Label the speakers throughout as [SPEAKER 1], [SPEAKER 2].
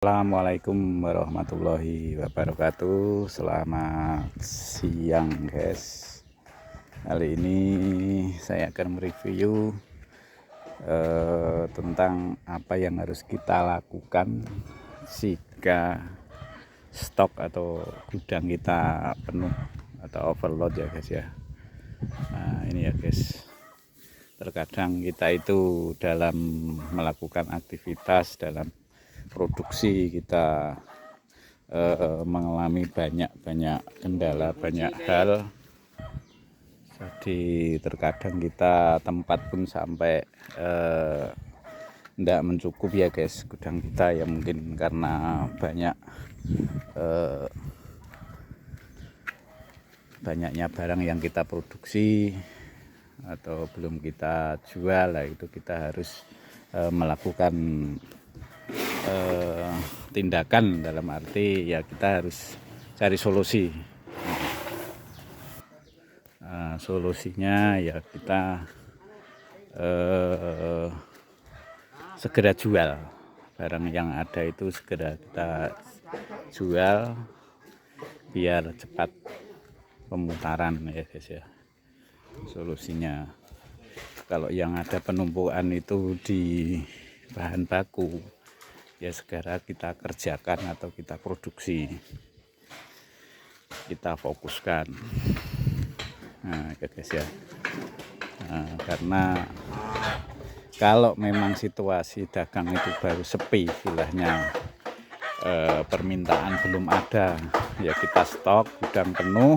[SPEAKER 1] Assalamualaikum warahmatullahi wabarakatuh. Selamat siang guys. Kali ini saya akan mereview tentang apa yang harus kita lakukan jika stok atau gudang kita penuh atau overload ya guys ya. Nah ini ya guys, terkadang kita itu dalam melakukan aktivitas, dalam produksi kita mengalami banyak kendala, banyak hal. Jadi terkadang kita tempat pun sampai tidak mencukupi ya guys, gudang kita ya, mungkin karena banyaknya barang yang kita produksi atau belum kita jual. Lah itu kita harus melakukan tindakan, dalam arti ya kita harus cari solusi. Solusinya ya kita segera jual barang yang ada, itu segera kita jual biar cepat pemutaran ya guys ya. Solusinya kalau yang ada penumpukan itu di bahan baku, ya segera kita kerjakan atau kita produksi, kita fokuskan. Nah ya guys ya, karena kalau memang situasi dagang itu baru sepi, istilahnya permintaan belum ada, ya kita stok gudang penuh,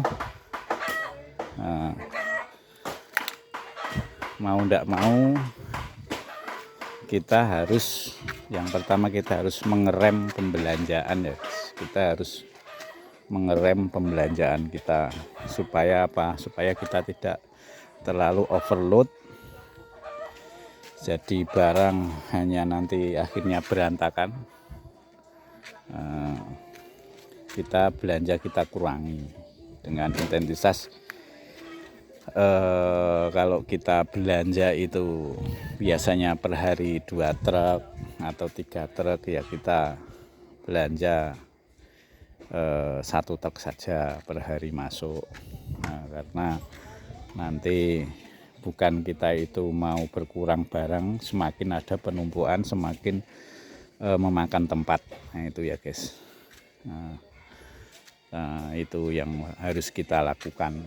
[SPEAKER 1] mau ndak mau kita harus, yang pertama kita harus mengerem pembelanjaan ya. Kita harus mengerem pembelanjaan kita supaya apa? Supaya kita tidak terlalu overload. Jadi barang hanya nanti akhirnya berantakan. Kita belanja kita kurangi dengan intensitas. Kalau kita belanja itu biasanya per hari 2 truk atau 3 truk, ya kita belanja 1 truk saja per hari masuk. Nah, karena nanti bukan kita itu mau berkurang barang, semakin ada penumpukan semakin memakan tempat. Nah itu ya guys, itu yang harus kita lakukan.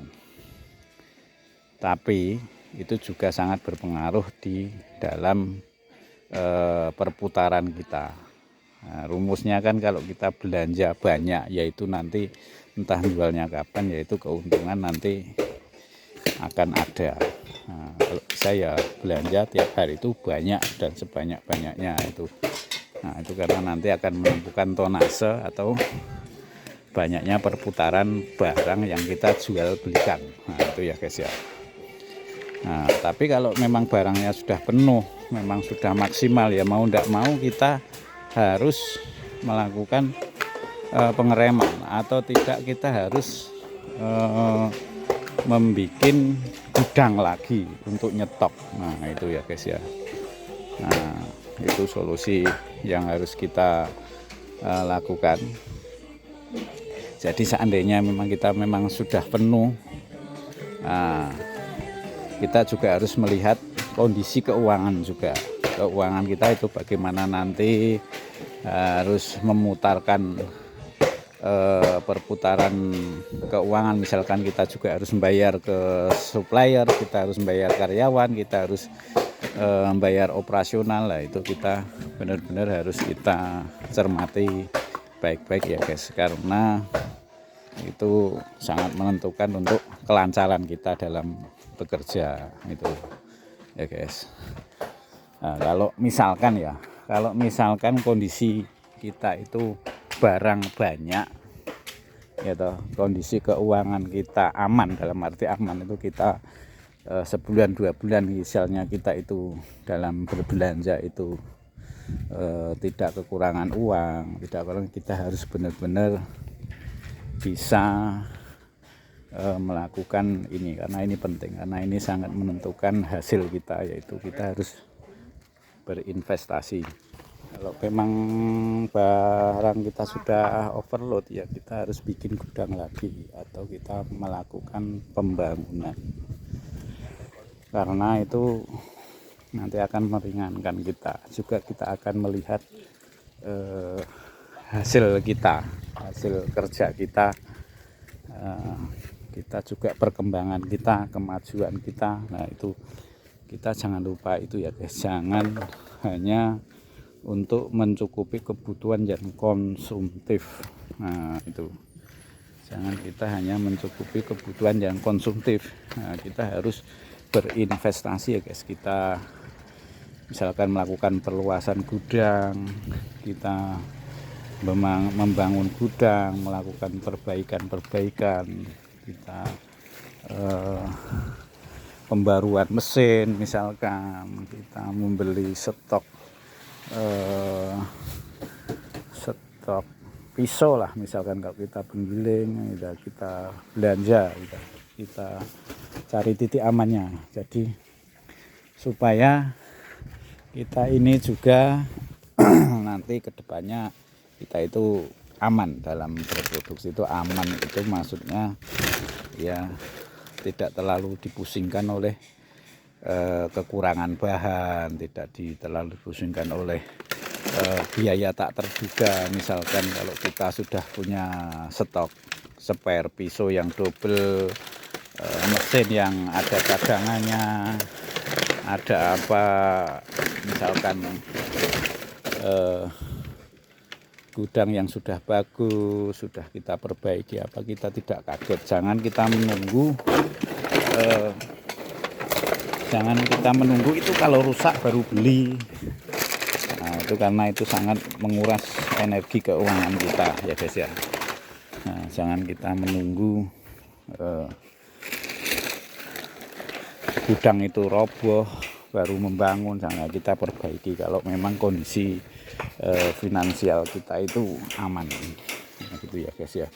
[SPEAKER 1] Tapi itu juga sangat berpengaruh di dalam perputaran kita. Nah, rumusnya kan kalau kita belanja banyak, yaitu nanti entah jualnya kapan, yaitu keuntungan nanti akan ada. Nah, kalau saya belanja tiap hari itu banyak dan sebanyak-banyaknya itu. Nah itu karena nanti akan menentukan tonase atau banyaknya perputaran barang yang kita jual belikan. Nah itu ya guys ya. Nah, tapi kalau memang barangnya sudah penuh, memang sudah maksimal, ya mau tidak mau kita harus melakukan pengereman, atau tidak kita harus membuat gudang lagi untuk nyetok. Nah itu ya guys ya. Nah itu solusi yang harus kita lakukan. Jadi seandainya memang kita sudah penuh, nah, kita juga harus melihat kondisi keuangan juga. Keuangan kita itu bagaimana, nanti harus memutarkan perputaran keuangan. Misalkan kita juga harus membayar ke supplier, kita harus membayar karyawan, kita harus membayar operasional. Lah itu kita benar-benar harus kita cermati baik-baik ya guys, karena itu sangat menentukan untuk kelancaran kita dalam bekerja itu ya guys. Nah, kalau misalkan kondisi kita itu barang banyak ya toh, kondisi keuangan kita aman, dalam arti aman itu kita sebulan 2 bulan misalnya kita itu dalam berbelanja itu tidak kekurangan uang, kita harus benar-benar bisa melakukan ini, karena ini penting, karena ini sangat menentukan hasil kita, yaitu kita harus berinvestasi. Kalau memang barang kita sudah overload ya kita harus bikin gudang lagi atau kita melakukan pembangunan, karena itu nanti akan meringankan kita juga. Kita akan melihat hasil kita, hasil kerja kita, kita juga perkembangan kita, kemajuan kita. Nah itu kita jangan lupa itu ya guys, jangan hanya untuk mencukupi kebutuhan yang konsumtif. Nah itu jangan kita hanya mencukupi kebutuhan yang konsumtif. Nah, kita harus berinvestasi ya guys. Kita misalkan melakukan perluasan gudang, kita membangun gudang, melakukan perbaikan, kita pembaruan mesin, misalkan kita membeli stok pisau lah, misalkan kalau kita penggiling, kita belanja, kita cari titik amannya. Jadi supaya kita ini juga nanti kedepannya kita itu aman dalam berproduksi. Itu aman itu maksudnya ya tidak terlalu dipusingkan oleh kekurangan bahan, tidak terlalu dipusingkan oleh biaya tak terduga. Misalkan kalau kita sudah punya stok spare pisau yang double, mesin yang ada cadangannya, ada apa misalkan gudang yang sudah bagus, sudah kita perbaiki, apa kita tidak kaget. Jangan kita menunggu itu kalau rusak baru beli. Nah itu karena itu sangat menguras energi keuangan kita ya guys ya. Nah jangan kita menunggu gudang itu roboh baru membangun. Jangan, kita perbaiki kalau memang kondisi finansial kita itu aman. Nah, gitu ya guys ya.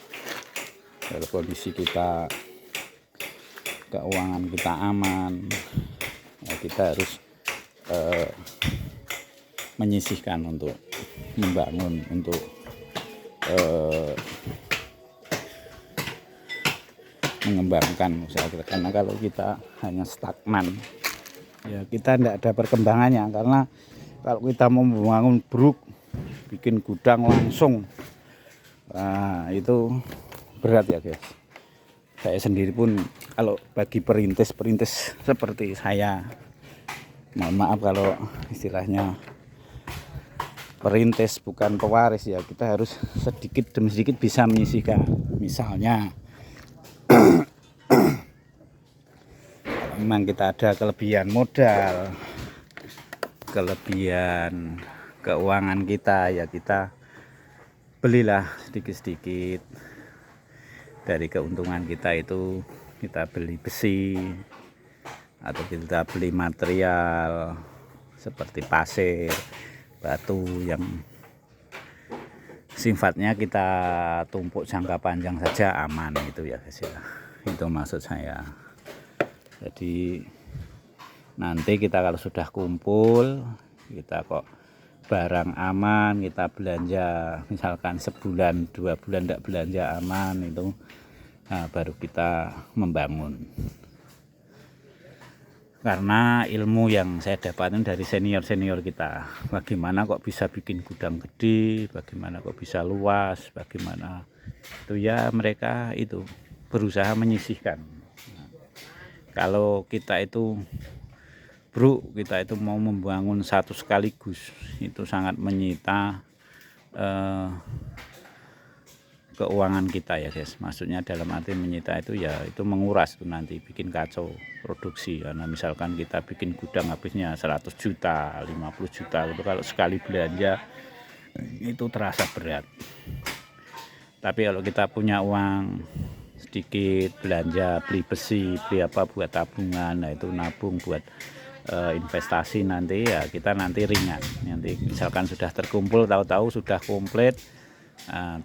[SPEAKER 1] Kalau kondisi kita, keuangan kita aman, ya kita harus menyisihkan untuk membangun, untuk mengembangkan usaha kita. Karena kalau kita hanya stagnan ya kita tidak ada perkembangannya. Karena kalau kita mau membangun bruk, bikin gudang langsung, nah itu berat ya guys. Saya sendiri pun kalau bagi perintis seperti saya, mohon maaf kalau istilahnya perintis bukan pewaris ya, kita harus sedikit demi sedikit bisa menyisihkan. Misalnya memang kita ada kelebihan modal, kelebihan keuangan kita, ya kita belilah sedikit-sedikit. Dari keuntungan kita itu kita beli besi atau kita beli material seperti pasir, batu yang sifatnya kita tumpuk jangka panjang saja aman, itu ya guys ya. Itu maksud saya. Jadi nanti kita kalau sudah kumpul, kita kok barang aman, kita belanja misalkan sebulan 2 bulan tidak belanja aman, itu nah, baru kita membangun. Karena ilmu yang saya dapatkan dari senior-senior kita, bagaimana kok bisa bikin gudang gede, bagaimana kok bisa luas, bagaimana itu ya, mereka itu berusaha menyisihkan. Nah, kalau kita itu kita itu mau membangun satu sekaligus, itu sangat menyita keuangan kita ya guys. Maksudnya dalam arti menyita itu ya itu menguras, itu nanti bikin kacau produksi. Karena misalkan kita bikin gudang habisnya 100 juta 50 juta itu, kalau sekali belanja itu terasa berat. Tapi kalau kita punya uang sedikit, belanja beli besi, beli apa buat tabungan, nah itu nabung buat investasi nanti ya, kita nanti ringan. Nanti misalkan sudah terkumpul, tahu-tahu sudah komplit,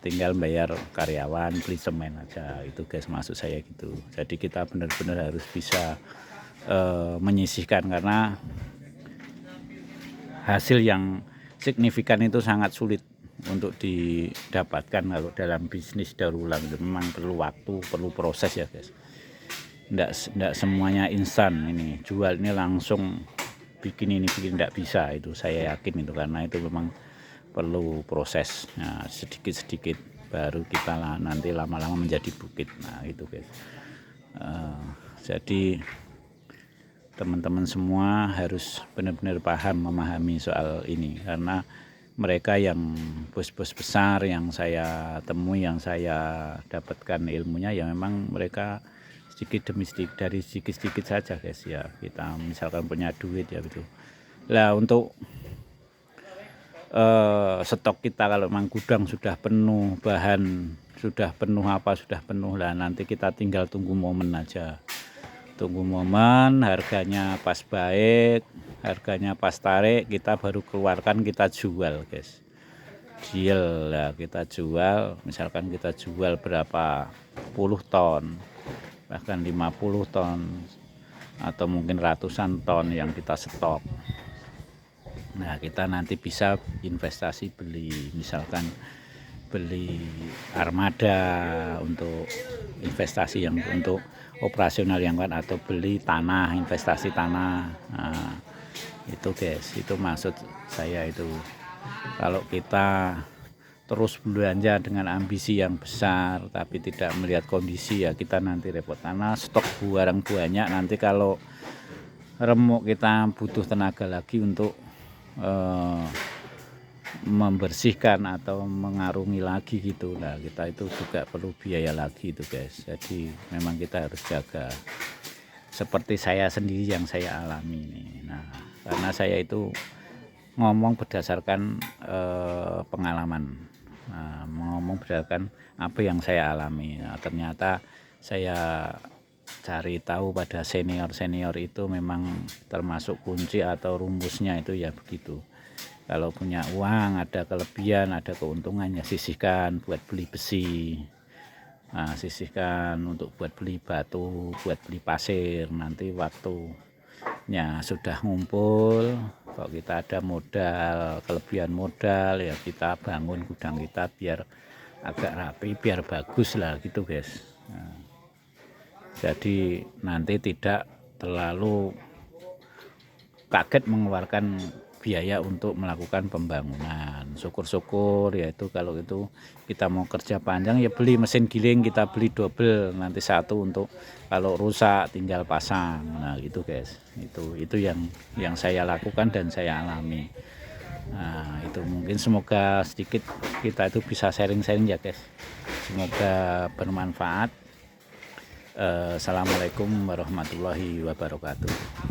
[SPEAKER 1] tinggal bayar karyawan, beli semen aja. Itu guys maksud saya gitu. Jadi kita benar-benar harus bisa menyisihkan, karena hasil yang signifikan itu sangat sulit untuk didapatkan kalau dalam bisnis daur ulang. Itu memang perlu waktu, perlu proses ya guys. Nggak semuanya instan ini jual ini langsung bikin ini bikin, nggak bisa, itu saya yakin itu, karena itu memang perlu proses. Nah, sedikit-sedikit baru kita nanti lama-lama menjadi bukit. Nah itu guys. Jadi teman-teman semua harus benar-benar paham, memahami soal ini, karena mereka yang bos-bos besar yang saya temui, yang saya dapatkan ilmunya, ya memang mereka sedikit demi sedikit, dari sedikit-sedikit saja guys ya. Kita misalkan punya duit ya gitu lah, untuk stok kita kalau memang gudang sudah penuh, bahan sudah penuh, apa sudah penuh lah, nanti kita tinggal tunggu momen aja, tunggu momen harganya pas baik, harganya pas tarik, kita baru keluarkan, kita jual guys. Deal lah, kita jual, misalkan kita jual berapa puluh ton, bahkan 50 ton atau mungkin ratusan ton yang kita stok. Nah kita nanti bisa investasi, beli misalkan beli armada untuk investasi yang untuk operasional yang kan, atau beli tanah, investasi tanah. Nah, itu guys, itu maksud saya itu. Kalau kita terus belanja dengan ambisi yang besar tapi tidak melihat kondisi, ya kita nanti repot, karena stok barang banyak, nanti kalau remuk kita butuh tenaga lagi untuk membersihkan atau mengarungi lagi gitu. Nah kita itu juga perlu biaya lagi itu guys. Jadi memang kita harus jaga, seperti saya sendiri yang saya alami ini. Nah karena saya itu ngomong berdasarkan pengalaman, ngomong berdasarkan apa yang saya alami. Nah, ternyata saya cari tahu pada senior-senior itu memang termasuk kunci atau rumusnya itu ya begitu. Kalau punya uang, ada kelebihan, ada keuntungan, ya sisihkan buat beli besi. Nah, sisihkan untuk buat beli batu, buat beli pasir. Nanti waktunya sudah ngumpul, kalau kita ada modal, kelebihan modal, ya kita bangun gudang kita biar agak rapi, biar bagus lah gitu guys. Nah, jadi nanti tidak terlalu kaget mengeluarkan biaya untuk melakukan pembangunan. Syukur-syukur yaitu kalau itu kita mau kerja panjang, ya beli mesin giling, kita beli double, nanti satu untuk kalau rusak tinggal pasang. Nah gitu guys, itu yang saya lakukan dan saya alami. Nah itu mungkin semoga sedikit kita itu bisa sharing-sharing ya guys, semoga bermanfaat. Assalamualaikum warahmatullahi wabarakatuh.